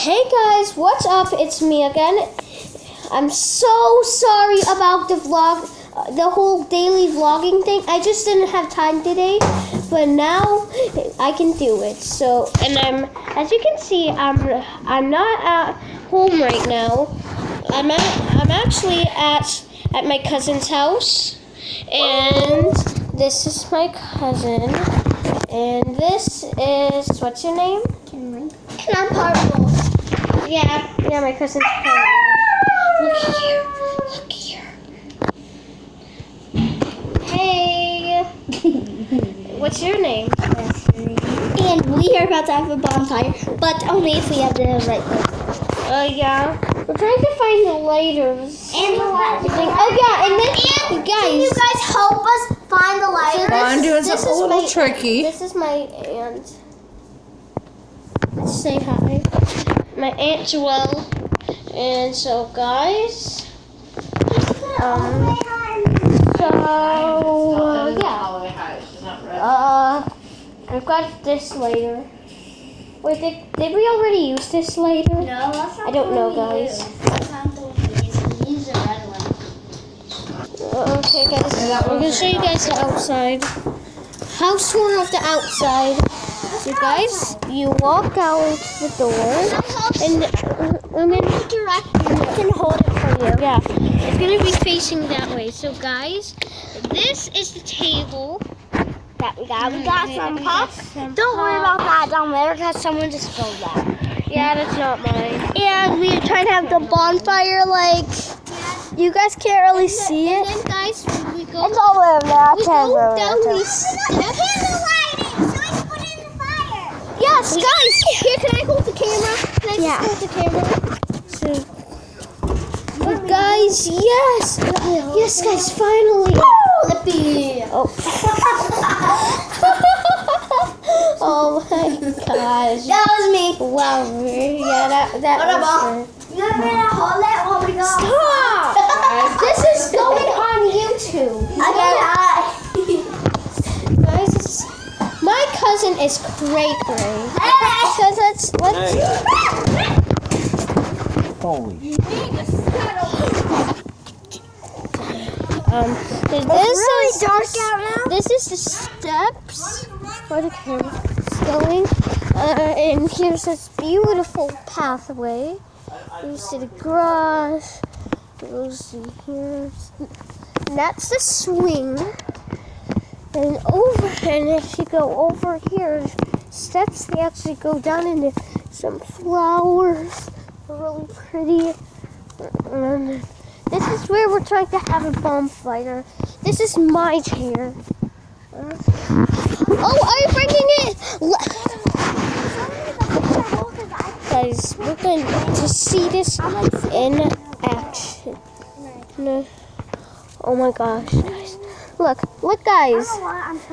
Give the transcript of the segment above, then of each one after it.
Hey guys, what's up? It's me again. I'm so sorry about the vlog, the whole daily vlogging thing. I just didn't have time today, but now I can do it. So, and as you can see, I'm not at home right now. I'm actually at my cousin's house, and this is my cousin, and this is, what's your name? And I'm Purple. Yeah, my cousin's Purple. Look here. Hey. What's your name? And we are about to have a bonfire, but only if we have the right lights. Yeah. We're trying to find the lighters. And the lighters. Oh yeah, and then guys. Can you guys help us find the lighters? I'm doing something a little tricky. This is my aunt. Let's say hi. My Aunt Joelle. And so guys, I've got this lighter. Wait, did we already use this lighter? No, that's not I don't know, the one we guys. use. That's not the one we use. We use the red one. Okay, guys, I'm gonna show you guys the outside. House tour of the outside. So, guys, you walk out the door, and I'm gonna direct you. I can hold it for you. Yeah, it's gonna be facing that way. So, guys, this is the table that we got. We got some puffs. Don't worry about that down there because someone just spilled that. Yeah, that's not mine. And we try to have the bonfire, like, you guys can't really see it. And then, guys, we go. It's all over there. We go down these steps. Yes, guys! Here, can I hold the camera? Can I just hold the camera? So, but guys, yes! Yes, guys, finally! Lippy! Oh. Oh my gosh. That was me. Wow, yeah, that was You're gonna hold it while we go. Stop! This is going on YouTube. Guys, my cousin is cray cray. Because let's Holy. this really is dark out now. This is the steps where the camera's going. And here's this beautiful pathway. You see the grass. You see here. And that's the swing. And if you go over here, steps, they actually go down into some flowers. They're really pretty. And this is where we're trying to have a bonfire. This is my chair. Oh, are you bringing it? Guys, we're going to see this in action. Oh my gosh, guys. Look, guys.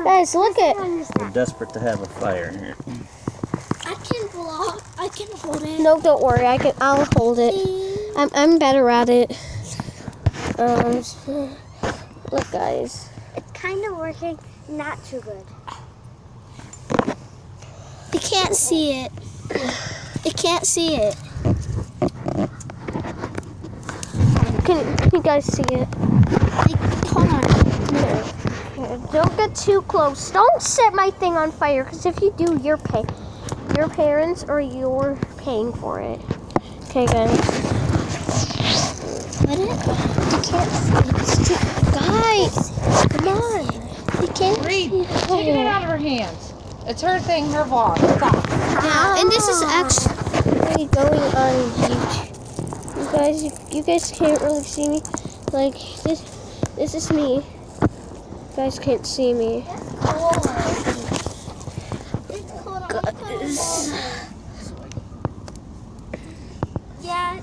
Guys, look it. We're desperate to have a fire here. I can hold it. No, don't worry. I'll hold it. I'm better at it. Look, guys. It's kind of working, not too good. You can't see it. You can't see it. Can you guys see it? Hold on. Don't get too close. Don't set my thing on fire, because if you do, your parents or you're paying for it. Okay, guys. What is it? You can't see it. Guys, come on. You can't Reed, see taking it out of her hands. It's her thing, her vlog. Stop. Yeah, and this is actually going on YouTube. You guys can't really see me. Like this is me. You guys can't see me. Yeah,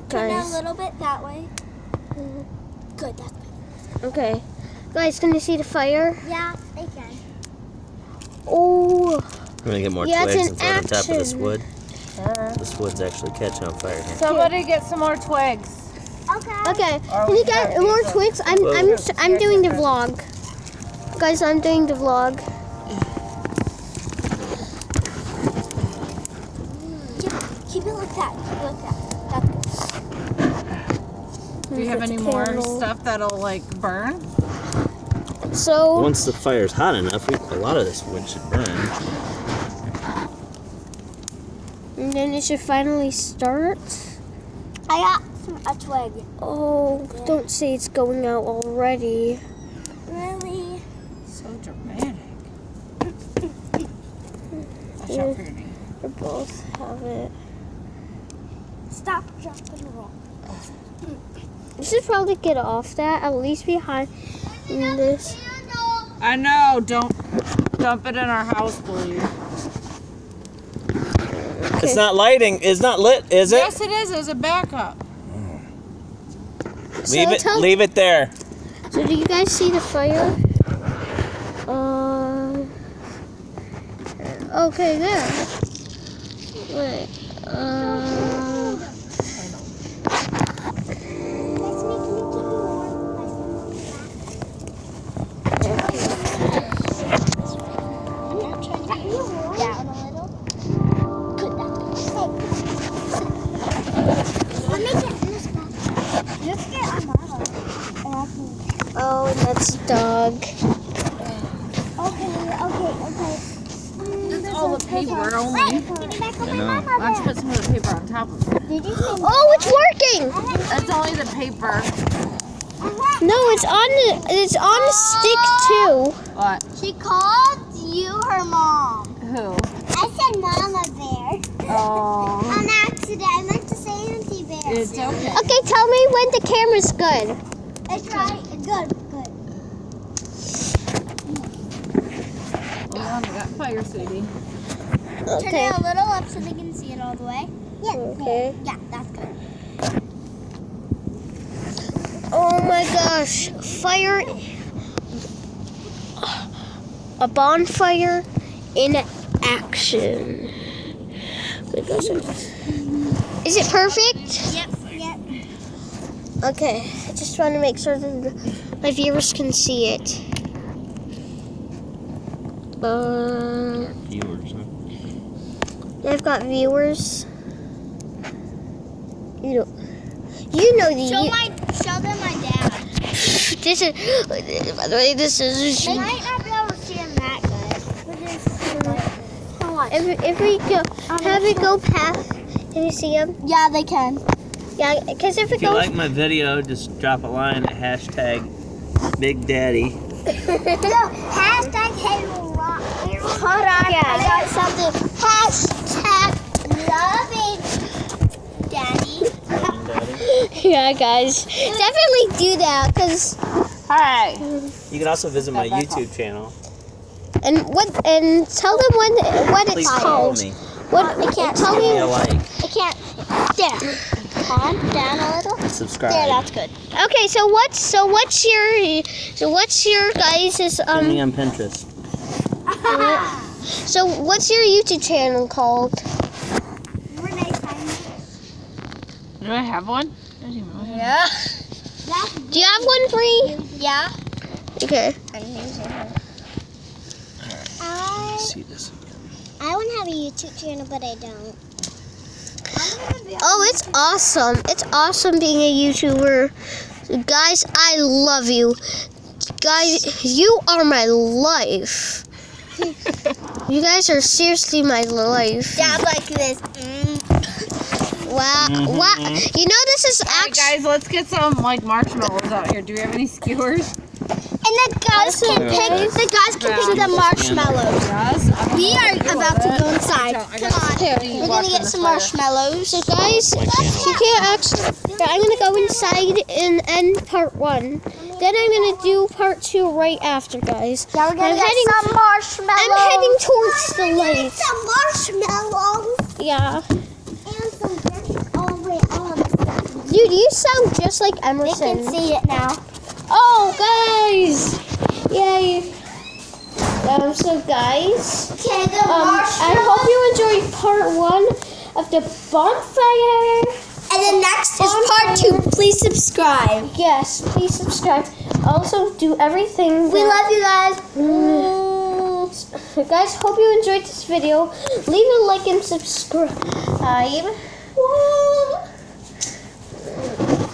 turn it a Guys. little bit that way. Good, that's good. Okay. Guys, can you see the fire? Yeah, they can. Oh. I'm gonna get more Yeah, it's twigs an and throw it on top of this action. wood. This wood's actually catching on fire here. Somebody get some more twigs. Okay. Okay. Can you get more twigs? I'm doing the vlog. Guys, I'm doing the vlog. Keep it like that. Keep it like that. That's good. Do you have any more stuff that'll like burn? So Once the fire's hot enough, a lot of this wood should burn. and then it should finally start. I got a twig. Oh, don't say it's going out already. Really? So dramatic. Watch Yeah. out for your knee. We both have it. Stop, drop, and roll. You should probably get off that, at least behind this. I know. Don't dump it in our house, please. It's not lighting. It's not lit, is it? Yes, it is. As a backup. Leave it. Leave it there. So do you guys see the fire? Okay, there. Wait. Oh, and that's dog. Okay. It's all the paper only. I know. Why don't you put some of the paper on top of it? Did you say Oh, it's working! That's only the paper. No, it's on a stick too. What? She called you her mom. Who? I said Mama Bear. Oh. On accident. I meant to say Auntie Bear. It's okay. Okay, tell me when the camera's good. It's right. Good. Hold on, we got fire, sweetie. Turn Okay. it a little up so they can see it all the way. Yeah. Okay. Yeah, that's good. Oh my gosh. Fire. A bonfire in action. Is it perfect? Yep. Okay. I just want to make sure that my viewers can see it. Viewers, huh? I've got viewers. You know the. Show them my dad. This is. By the way, this is. They might not be able to see him that good. Hold on. If we go, have it go past. Can you see him? Yeah, they can. Yeah, because if it If you goes. like my video, just drop a line at #BigDaddy. No, hashtag Halo Rock. Hold on, Yeah. I got something. Hashtag loving Daddy. Yeah, guys, definitely do that, cause. Hi. You can also visit my YouTube channel. And tell them what Please it's follow called. me. What I can't tell Give me a me. like. I can't. There. On, down a little. Subscribe. There, that's good. Okay, so what's your guys's Find me on Pinterest. So what's your YouTube channel called? Do I have one? I don't even know. Yeah. Do you have one, Bree? Yeah. Okay. I'm using her. See this again. I want to have a YouTube channel, but I don't. Oh, it's awesome. It's awesome being a YouTuber. Guys, I love you. Guys, you are my life. You guys are seriously my life. Dab like this. Wow. Wow. You know this is All right, actually. guys, let's get some like marshmallows out here. Do we have any skewers? And the guys can pick the marshmallows. Yes. We are about to go inside. I Come got on. some We're going to get some marshmallows. So guys, you can't actually. I'm gonna go inside and end part 1. Then I'm gonna do part 2 right after, guys. Now we're going to get some marshmallows. I'm heading towards the lake. Some marshmallows. Yeah. And some oh, wait. Oh, Dude, you sound just like they Emerson. can see it now. Oh, guys! Yay! So, guys, Okay, the I hope you enjoyed part 1 of the bonfire. And then next is part 2. Please subscribe. Yes, please subscribe. Also, do everything. We love you guys. you. guys, hope you enjoyed this video. Leave a like and subscribe.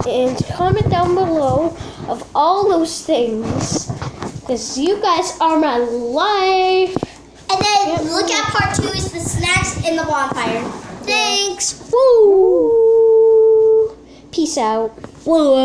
And comment down below of all those things. Because you guys are my life. And then look at part 2 is the snacks in the bonfire. Thanks. Woo! Peace out. Woo!